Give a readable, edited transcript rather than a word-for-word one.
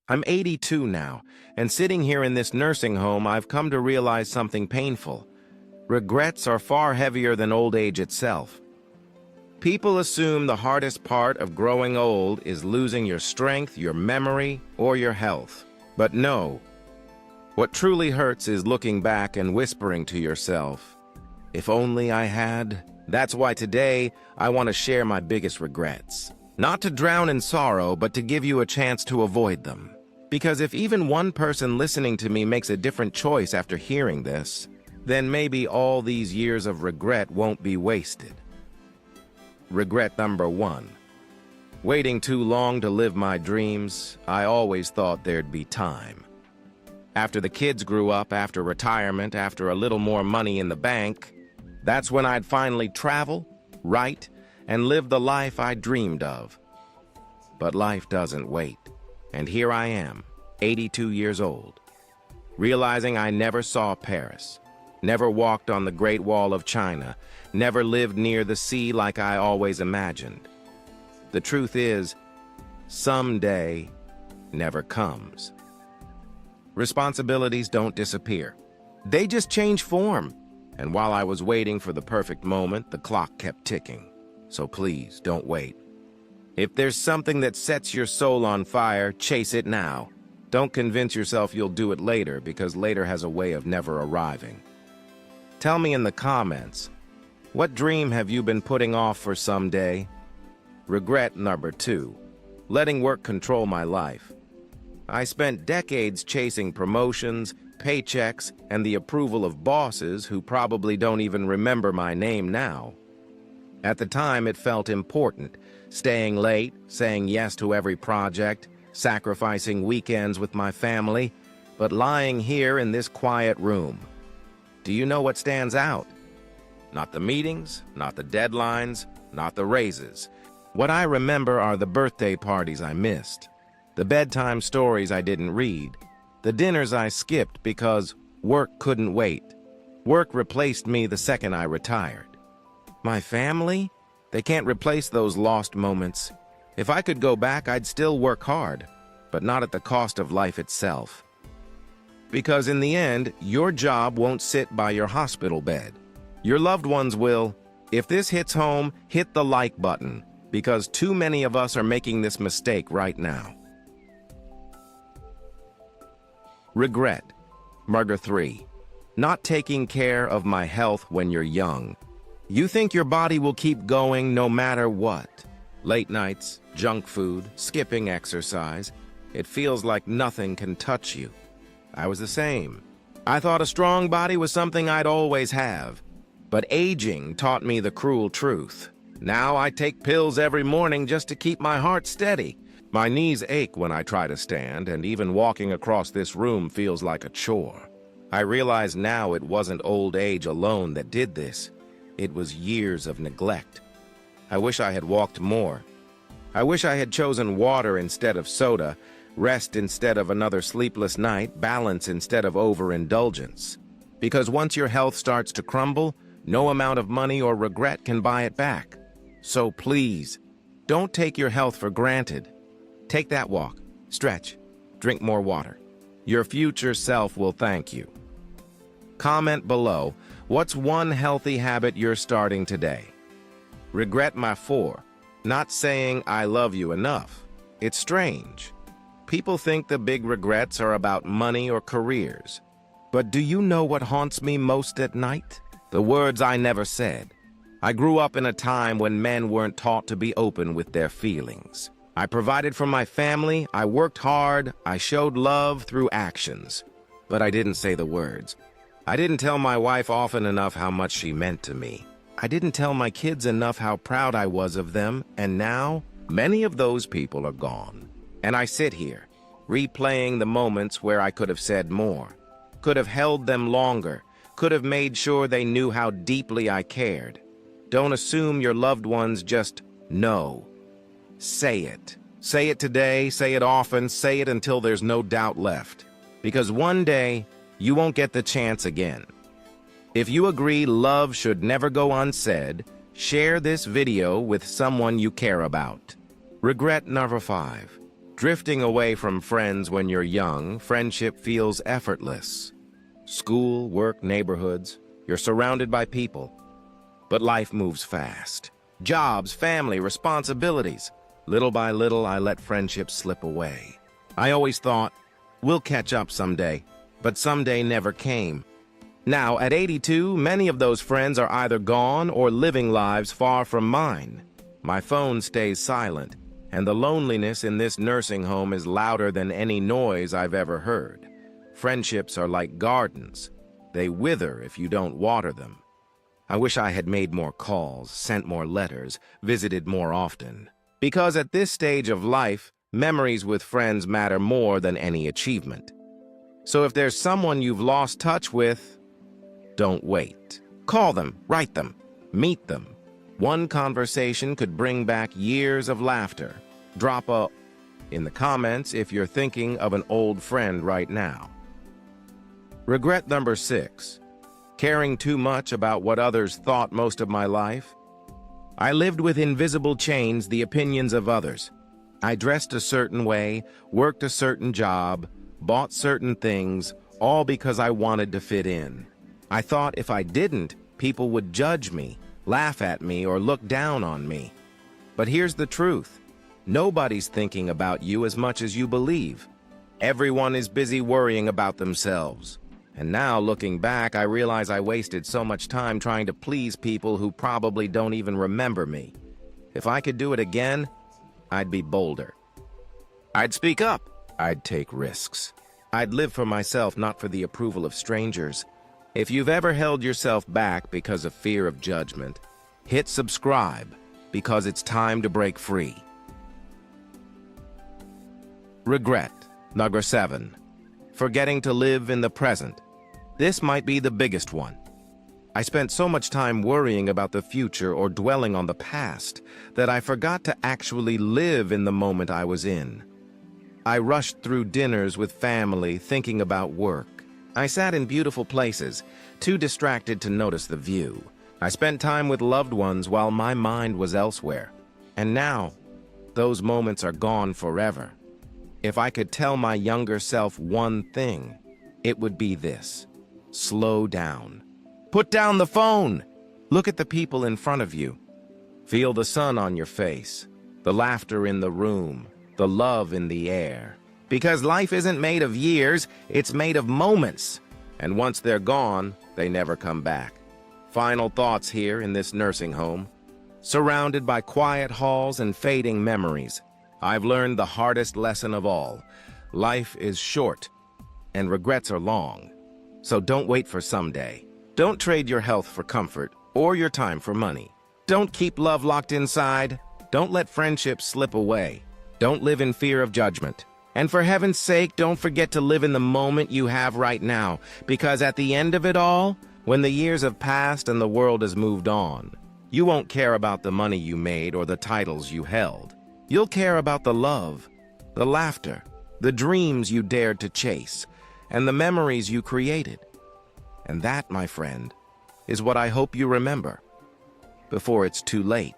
I'm 82 now, and sitting here in this nursing home, I've come to realize something painful. Regrets are far heavier than old age itself. People assume the hardest part of growing old is losing your strength, your memory, or your health. But no. What truly hurts is looking back and whispering to yourself, "If only I had." That's why today I want to share my biggest regrets. Not to drown in sorrow, but to give you a chance to avoid them. Because if even one person listening to me makes a different choice after hearing this, then maybe all these years of regret won't be wasted. Regret number 1. Waiting too long to live my dreams. I always thought there'd be time. After the kids grew up, after retirement, after a little more money in the bank, that's when I'd finally travel, write, and live the life I dreamed of. But life doesn't wait. And here I am, 82 years old, realizing I never saw Paris, never walked on the Great Wall of China, never lived near the sea like I always imagined. The truth is, someday never comes. Responsibilities don't disappear. They just change form. And while I was waiting for the perfect moment, the clock kept ticking. So please, don't wait. If there's something that sets your soul on fire, chase it now. Don't convince yourself you'll do it later, because later has a way of never arriving. Tell me in the comments, what dream have you been putting off for someday? Regret number 2. Letting work control my life. I spent decades chasing promotions, paychecks, and the approval of bosses who probably don't even remember my name now. At the time, it felt important, staying late, saying yes to every project, sacrificing weekends with my family, but lying here in this quiet room. Do you know what stands out? Not the meetings, not the deadlines, not the raises. What I remember are the birthday parties I missed, the bedtime stories I didn't read, the dinners I skipped because work couldn't wait. Work replaced me the second I retired. My family? They can't replace those lost moments. If I could go back, I'd still work hard, but not at the cost of life itself. Because in the end, your job won't sit by your hospital bed. Your loved ones will. If this hits home, hit the like button, because too many of us are making this mistake right now. Regret. Number 3. Not taking care of my health when you're young. You think your body will keep going no matter what. Late nights, junk food, skipping exercise. It feels like nothing can touch you. I was the same. I thought a strong body was something I'd always have. But aging taught me the cruel truth. Now I take pills every morning just to keep my heart steady. My knees ache when I try to stand, and even walking across this room feels like a chore. I realize now it wasn't old age alone that did this. It was years of neglect. I wish I had walked more. I wish I had chosen water instead of soda, rest instead of another sleepless night, balance instead of overindulgence. Because once your health starts to crumble, no amount of money or regret can buy it back. So please, don't take your health for granted. Take that walk, stretch, drink more water. Your future self will thank you. Comment below, what's one healthy habit you're starting today? Regret my 4. Not saying I love you enough. It's strange. People think the big regrets are about money or careers. But do you know what haunts me most at night? The words I never said. I grew up in a time when men weren't taught to be open with their feelings. I provided for my family, I worked hard, I showed love through actions. But I didn't say the words. I didn't tell my wife often enough how much she meant to me. I didn't tell my kids enough how proud I was of them, and now, many of those people are gone. And I sit here, replaying the moments where I could have said more, could have held them longer, could have made sure they knew how deeply I cared. Don't assume your loved ones just know. Say it. Say it today, say it often, say it until there's no doubt left. Because one day, you won't get the chance again. If you agree love should never go unsaid, share this video with someone you care about. Regret number 5. Drifting away from friends when you're young, friendship feels effortless. School, work, neighborhoods, you're surrounded by people. But life moves fast. Jobs, family, responsibilities. Little by little, I let friendships slip away. I always thought, we'll catch up someday, but someday never came. Now, at 82, many of those friends are either gone or living lives far from mine. My phone stays silent, and the loneliness in this nursing home is louder than any noise I've ever heard. Friendships are like gardens. They wither if you don't water them. I wish I had made more calls, sent more letters, visited more often. Because at this stage of life, memories with friends matter more than any achievement. So if there's someone you've lost touch with, don't wait. Call them, write them, meet them. One conversation could bring back years of laughter. Drop a in the comments if you're thinking of an old friend right now. Regret number 6. Caring too much about what others thought most of my life. I lived with invisible chains the opinions of others. I dressed a certain way, worked a certain job, bought certain things, all because I wanted to fit in. I thought if I didn't, people would judge me, laugh at me, or look down on me. But here's the truth. Nobody's thinking about you as much as you believe. Everyone is busy worrying about themselves. And now, looking back, I realize I wasted so much time trying to please people who probably don't even remember me. If I could do it again, I'd be bolder. I'd speak up. I'd take risks. I'd live for myself, not for the approval of strangers. If you've ever held yourself back because of fear of judgment, hit subscribe, because it's time to break free. Regret. Number 7. Forgetting to live in the present. This might be the biggest one. I spent so much time worrying about the future or dwelling on the past that I forgot to actually live in the moment I was in. I rushed through dinners with family, thinking about work. I sat in beautiful places, too distracted to notice the view. I spent time with loved ones while my mind was elsewhere. And now, those moments are gone forever. If I could tell my younger self one thing, it would be this: slow down. Put down the phone. Look at the people in front of you. Feel the sun on your face, the laughter in the room, the love in the air. Because life isn't made of years, it's made of moments. And once they're gone, they never come back. Final thoughts here in this nursing home. Surrounded by quiet halls and fading memories, I've learned the hardest lesson of all. Life is short, and regrets are long. So don't wait for someday. Don't trade your health for comfort or your time for money. Don't keep love locked inside. Don't let friendships slip away. Don't live in fear of judgment. And for heaven's sake, don't forget to live in the moment you have right now, because at the end of it all, when the years have passed and the world has moved on, you won't care about the money you made or the titles you held. You'll care about the love, the laughter, the dreams you dared to chase, and the memories you created. And that, my friend, is what I hope you remember before it's too late.